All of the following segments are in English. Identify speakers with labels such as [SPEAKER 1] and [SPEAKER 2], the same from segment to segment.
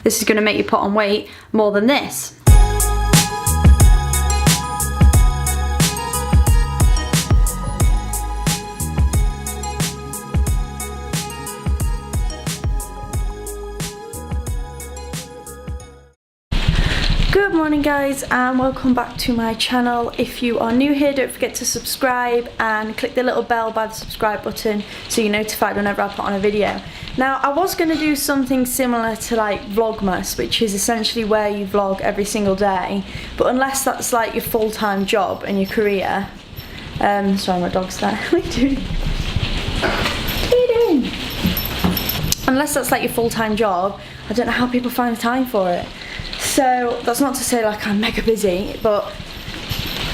[SPEAKER 1] this is going to make you put on weight more than this. Good morning guys, and welcome back to my channel. If you are new here, don't forget to subscribe and click the little bell by the subscribe button so you're notified whenever I put on a video. Now, I was going to do something similar to like Vlogmas, which is essentially where you vlog every single day, but unless that's like your full-time job and your career, sorry, my dog's there. What are you doing? What are you doing? Unless that's like your full-time job, I don't know how people find the time for it. So that's not to say like I'm mega busy, but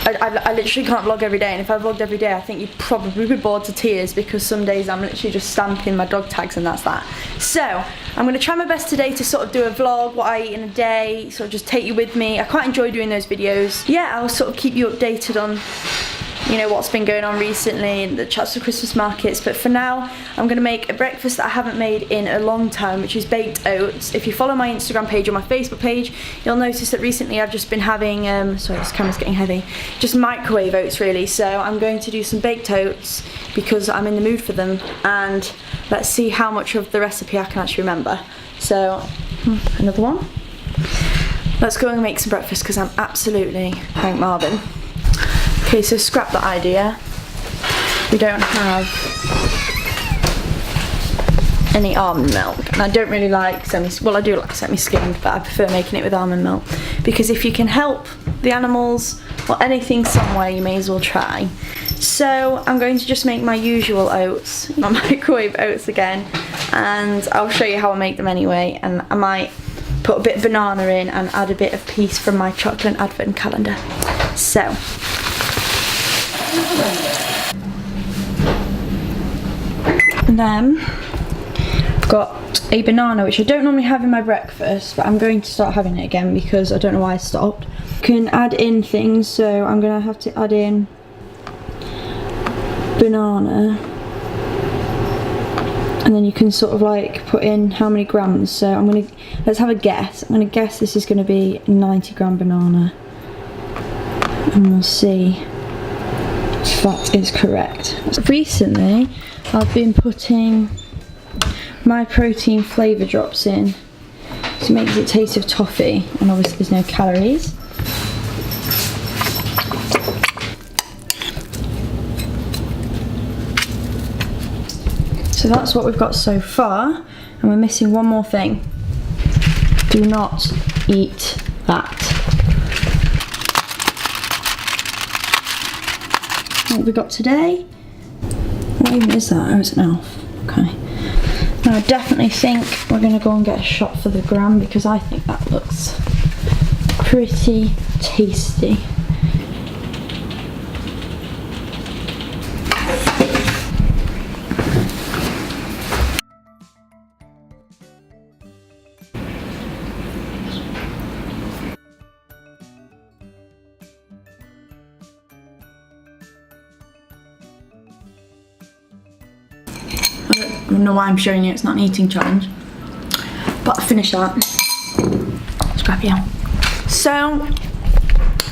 [SPEAKER 1] I literally can't vlog every day, and if I vlogged every day I think you'd probably be bored to tears, because some days I'm literally just stamping my dog tags and that's that. So I'm going to try my best today to sort of do a vlog, what I eat in a day, sort of just take you with me. I quite enjoy doing those videos. Yeah, I'll sort of keep you updated on, you know, what's been going on recently in the Chatsworth Christmas markets, but for now I'm going to make a breakfast that I haven't made in a long time, which is baked oats. If you follow my Instagram page or my Facebook page, you'll notice that recently I've just been having, sorry, this camera's getting heavy, just microwave oats really. So I'm going to do some baked oats because I'm in the mood for them, and let's see how much of the recipe I can actually remember. So, another one. Let's go and make some breakfast because I'm absolutely Hank Marvin. Okay, so scrap that idea. We don't have any almond milk, and I don't really like well, I do like semi-skimmed, but I prefer making it with almond milk, because if you can help the animals or anything some way, you may as well try. So I'm going to just make my usual oats, my microwave oats again, and I'll show you how I make them anyway, and I might put a bit of banana in and add a bit of piece from my chocolate advent calendar. So and then I've got a banana, which I don't normally have in my breakfast, but I'm going to start having it again because I don't know why I stopped. You can add in things, so I'm going to have to add in banana, and then you can sort of like put in how many grams. So I'm going to, let's have a guess. I'm going to guess this is going to be 90 gram banana, and we'll see if that is correct. Recently I've been putting my protein flavour drops in, so it makes it taste of toffee, and obviously there's no calories. So that's what we've got so far, and we're missing one more thing. Do not eat that. What have we got today? What even is that? Oh, it's an elf. Okay. Now I definitely think we're going to go and get a shot for the gram, because I think that looks pretty tasty. I don't know why I'm showing you, it's not an eating challenge, but I finished that. Let's grab you. So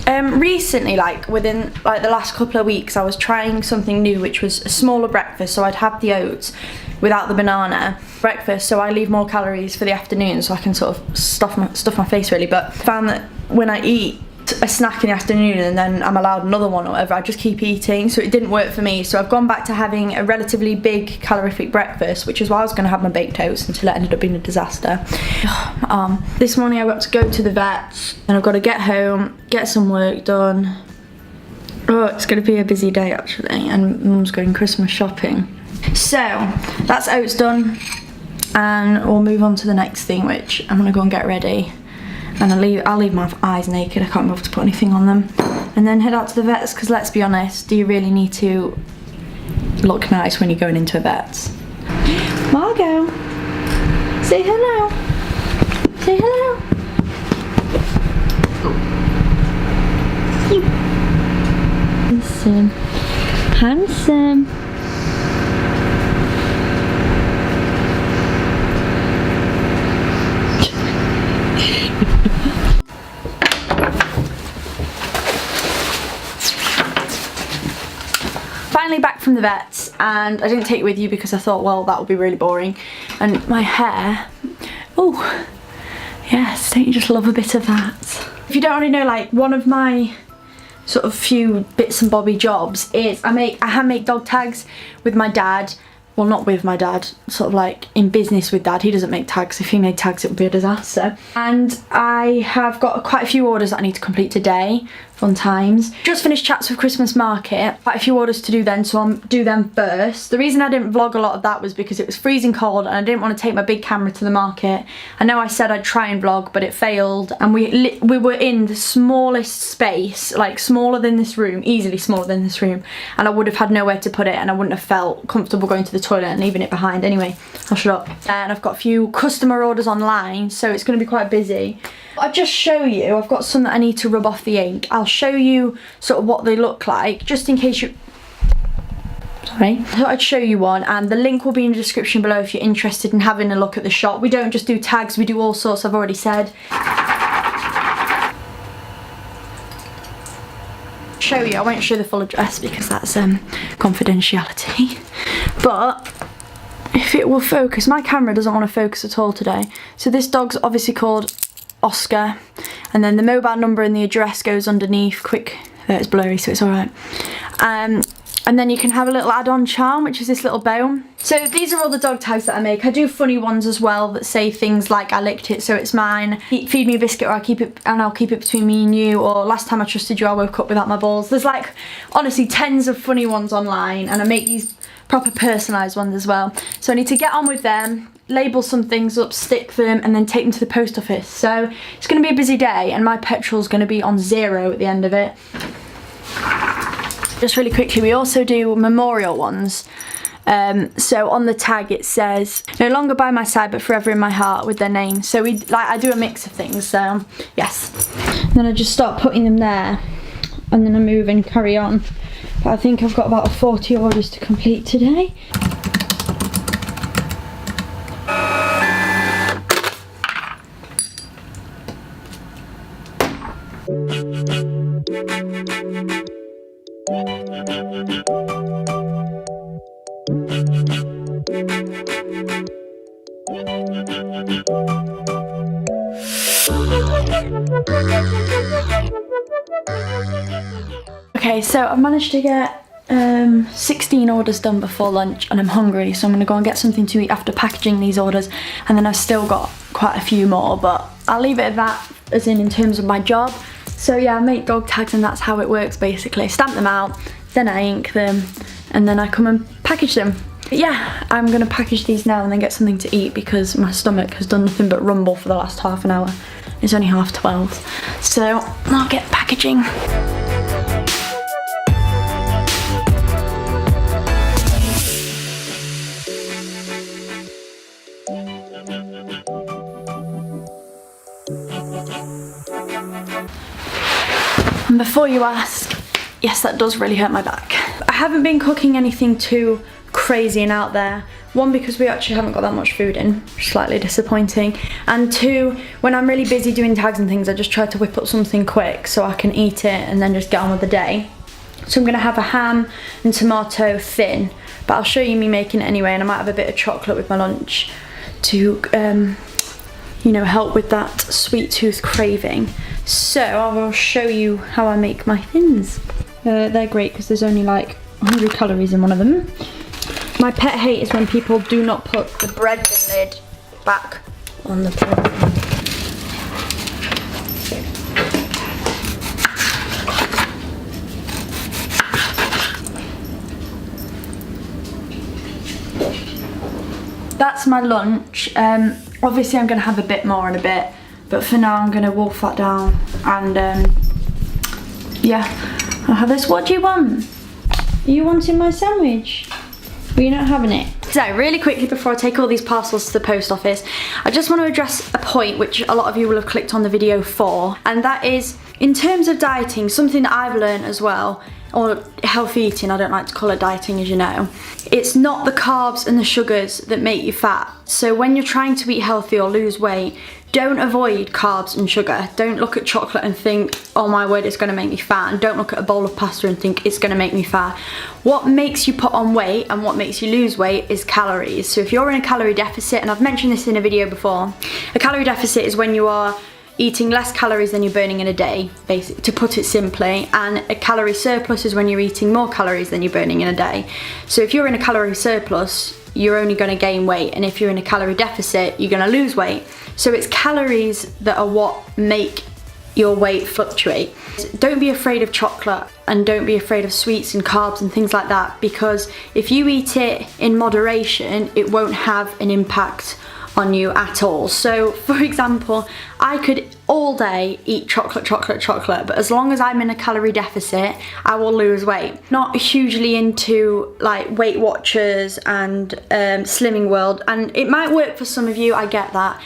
[SPEAKER 1] recently, like within like the last couple of weeks, I was trying something new, which was a smaller breakfast. So I'd have the oats without the banana breakfast, so I leave more calories for the afternoon, so I can sort of stuff my face really. But I found that when I eat a snack in the afternoon and then I'm allowed another one or whatever, I just keep eating, so it didn't work for me. So I've gone back to having a relatively big calorific breakfast, which is why I was going to have my baked oats, until it ended up being a disaster. This morning I got to go to the vet, and I've got to get home, get some work done. Oh, it's going to be a busy day actually, and Mum's going Christmas shopping. So that's oats done, and we'll move on to the next thing, which I'm going to go and get ready. And I'll leave my eyes naked, I can't be able to put anything on them. And then head out to the vets, because let's be honest, do you really need to look nice when you're going into a vet's? Margot, say hello. Say hello. Handsome. Handsome. Finally back from the vets, and I didn't take it with you because I thought, well, that would be really boring. And my hair, oh yes, don't you just love a bit of that? If you don't already know, like, one of my sort of few bits and bobby jobs is I hand make dog tags with my dad. Well, not with my dad, sort of like in business with dad. He doesn't make tags. If he made tags, it would be a disaster. And I have got quite a few orders that I need to complete today. Fun times. Just finished Chatsworth Christmas market. Quite a few orders to do then, so I'll do them first. The reason I didn't vlog a lot of that was because it was freezing cold and I didn't want to take my big camera to the market. I know I said I'd try and vlog, but it failed. And we were in the smallest space, like smaller than this room, easily smaller than this room. And I would have had nowhere to put it, and I wouldn't have felt comfortable going to the toilet and leaving it behind. Anyway, I'll shut up. And I've got a few customer orders online, so it's going to be quite busy. I'll just show you, I've got some that I need to rub off the ink. I'll show you sort of what they look like, just in case you... Sorry. I thought I'd show you one, and the link will be in the description below if you're interested in having a look at the shop. We don't just do tags, we do all sorts, I've already said. Show you, I won't show the full address because that's confidentiality. But if it will focus, my camera doesn't want to focus at all today. So this dog's obviously called Oscar, and then the mobile number and the address goes underneath. Quick, it's blurry, so it's alright. And then you can have a little add-on charm, which is this little bow. So these are all the dog tags that I make. I do funny ones as well that say things like I licked it, so it's mine. Feed me a biscuit, or I'll keep it between me and you, or last time I trusted you I woke up without my balls. There's like honestly tens of funny ones online, and I make these proper personalised ones as well. So I need to get on with them, label some things up, stick them, and then take them to the post office. So it's going to be a busy day, and my petrol's going to be on 0 at the end of it. Just really quickly, we also do memorial ones. So on the tag it says, no longer by my side but forever in my heart, with their name. So I do a mix of things, so yes. And then I just start putting them there, and then I move and carry on. But I think I've got about 40 orders to complete today. Okay, so I've managed to get 16 orders done before lunch, and I'm hungry, so I'm gonna go and get something to eat after packaging these orders, and then I've still got quite a few more, but I'll leave it at that, as in terms of my job. So yeah, I make dog tags, and that's how it works basically. Stamp them out, then I ink them, and then I come and package them. But yeah, I'm gonna package these now and then get something to eat, because my stomach has done nothing but rumble for the last half an hour. It's only 12:30, so I'll get packaging. And before you ask, yes, that does really hurt my back. I haven't been cooking anything too crazy and out there. One, because we actually haven't got that much food in, slightly disappointing. And two, when I'm really busy doing tags and things, I just try to whip up something quick so I can eat it and then just get on with the day. So I'm gonna have a ham and tomato thin, but I'll show you me making it anyway, and I might have a bit of chocolate with my lunch to, you know, help with that sweet tooth craving. So I will show you how I make my thins. They're great because there's only like 100 calories in one of them. My pet hate is when people do not put the bread lid back on the pan. That's my lunch. Obviously I'm going to have a bit more in a bit, but for now I'm going to wolf that down, and yeah, I'll have this. What do you want? Are you wanting my sandwich? Well, you're not having it. So really quickly, before I take all these parcels to the post office, I just want to address a point which a lot of you will have clicked on the video for, and that is, in terms of dieting, something that I've learned as well, or healthy eating, I don't like to call it dieting, as you know, it's not the carbs and the sugars that make you fat. So when you're trying to eat healthy or lose weight, don't avoid carbs and sugar. Don't look at chocolate and think, oh my word, it's gonna make me fat. And don't look at a bowl of pasta and think it's gonna make me fat. What makes you put on weight and what makes you lose weight is calories. So if you're in a calorie deficit, and I've mentioned this in a video before, a calorie deficit is when you are eating less calories than you're burning in a day, basically, to put it simply, and a calorie surplus is when you're eating more calories than you're burning in a day. So if you're in a calorie surplus, you're only going to gain weight, and if you're in a calorie deficit, you're going to lose weight. So it's calories that are what make your weight fluctuate. Don't be afraid of chocolate, and don't be afraid of sweets and carbs and things like that, because if you eat it in moderation, it won't have an impact on you at all. So for example, I could all day eat chocolate, but as long as I'm in a calorie deficit, I will lose weight. Not hugely into like Weight Watchers and Slimming World, and it might work for some of you, I get that,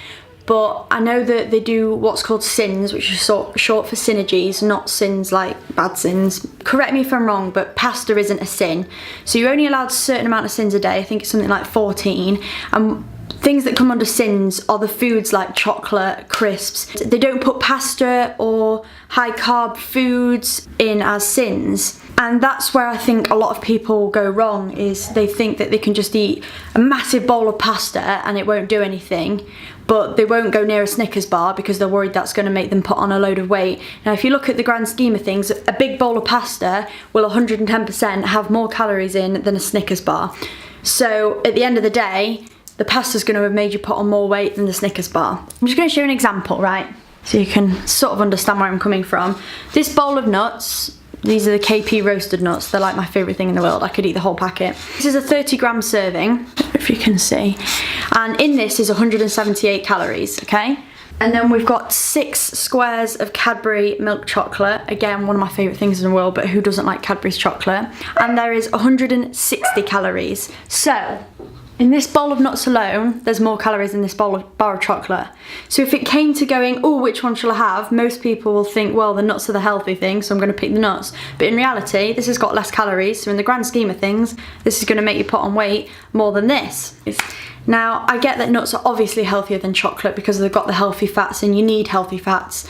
[SPEAKER 1] but I know that they do what's called sins, which is short for synergies, not sins like bad sins. Correct me if I'm wrong, but pasta isn't a sin. So you're only allowed a certain amount of sins a day. I think it's something like 14. And things that come under sins are the foods like chocolate, crisps. They don't put pasta or high carb foods in as sins. And that's where I think a lot of people go wrong, is they think that they can just eat a massive bowl of pasta and it won't do anything, but they won't go near a Snickers bar because they're worried that's going to make them put on a load of weight. Now if you look at the grand scheme of things, a big bowl of pasta will 110% have more calories in than a Snickers bar. So at the end of the day, the pasta's going to have made you put on more weight than the Snickers bar. I'm just going to show you an example, right? So you can sort of understand where I'm coming from. This bowl of nuts, these are the KP roasted nuts. They're like my favourite thing in the world. I could eat the whole packet. This is a 30-gram serving, if you can see. And in this is 178 calories, okay? And then we've got 6 squares of Cadbury milk chocolate. Again, one of my favourite things in the world, but who doesn't like Cadbury's chocolate? And there is 160 calories. So in this bowl of nuts alone, there's more calories in this bar of chocolate. So if it came to going, oh, which one shall I have? Most people will think, well, the nuts are the healthy thing, so I'm going to pick the nuts. But in reality, this has got less calories. So in the grand scheme of things, this is going to make you put on weight more than this. Now, I get that nuts are obviously healthier than chocolate because they've got the healthy fats, and you need healthy fats,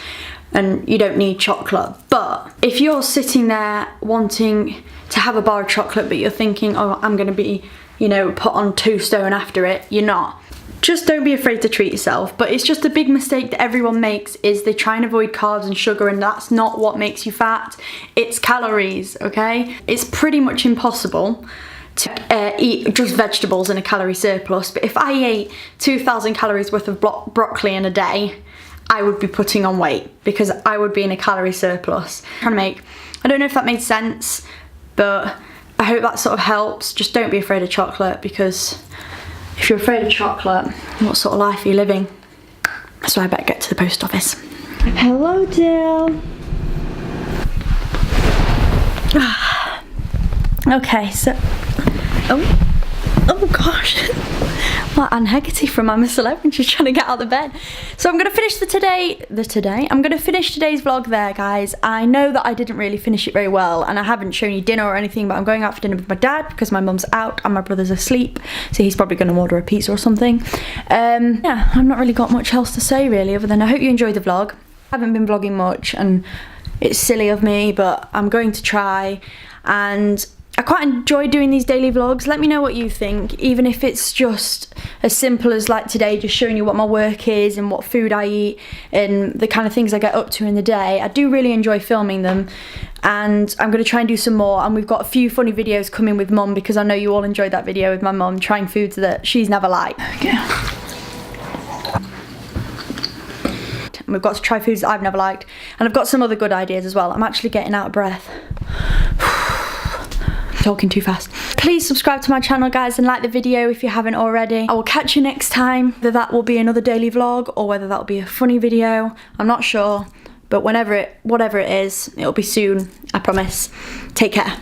[SPEAKER 1] and you don't need chocolate. But if you're sitting there wanting to have a bar of chocolate, but you're thinking, oh, I'm going to be, you know, put on 2 stone after it, you're not. Just don't be afraid to treat yourself. But it's just a big mistake that everyone makes, is they try and avoid carbs and sugar, and that's not what makes you fat. It's calories, okay? It's pretty much impossible to eat just vegetables in a calorie surplus, but if I ate 2,000 calories worth of broccoli in a day, I would be putting on weight because I would be in a calorie surplus. I don't know if that made sense, but I hope that sort of helps. Just don't be afraid of chocolate, because if you're afraid of chocolate, what sort of life are you living? So I better get to the post office. Hello, Dill. Okay, so oh gosh, what Anne Hegarty from I'm a Celeb when she's trying to get out of the bed. So I'm gonna finish I'm gonna finish today's vlog there, guys. I know that I didn't really finish it very well, and I haven't shown you dinner or anything, but I'm going out for dinner with my dad because my mum's out and my brother's asleep, so he's probably gonna order a pizza or something. Yeah, I've not really got much else to say really, other than I hope you enjoyed the vlog. I haven't been vlogging much, and it's silly of me, but I'm going to try, and I quite enjoy doing these daily vlogs. Let me know what you think, even if it's just as simple as like today, just showing you what my work is and what food I eat and the kind of things I get up to in the day. I do really enjoy filming them, and I'm going to try and do some more, and we've got a few funny videos coming with Mum, because I know you all enjoyed that video with my mum trying foods that she's never liked. Okay. And we've got to try foods that I've never liked, and I've got some other good ideas as well. I'm actually getting out of breath. Talking too fast. Please subscribe to my channel, guys, and like the video if you haven't already. I will catch you next time. Whether that will be another daily vlog or whether that will be a funny video, I'm not sure, but whatever it is, it'll be soon, I promise. Take care.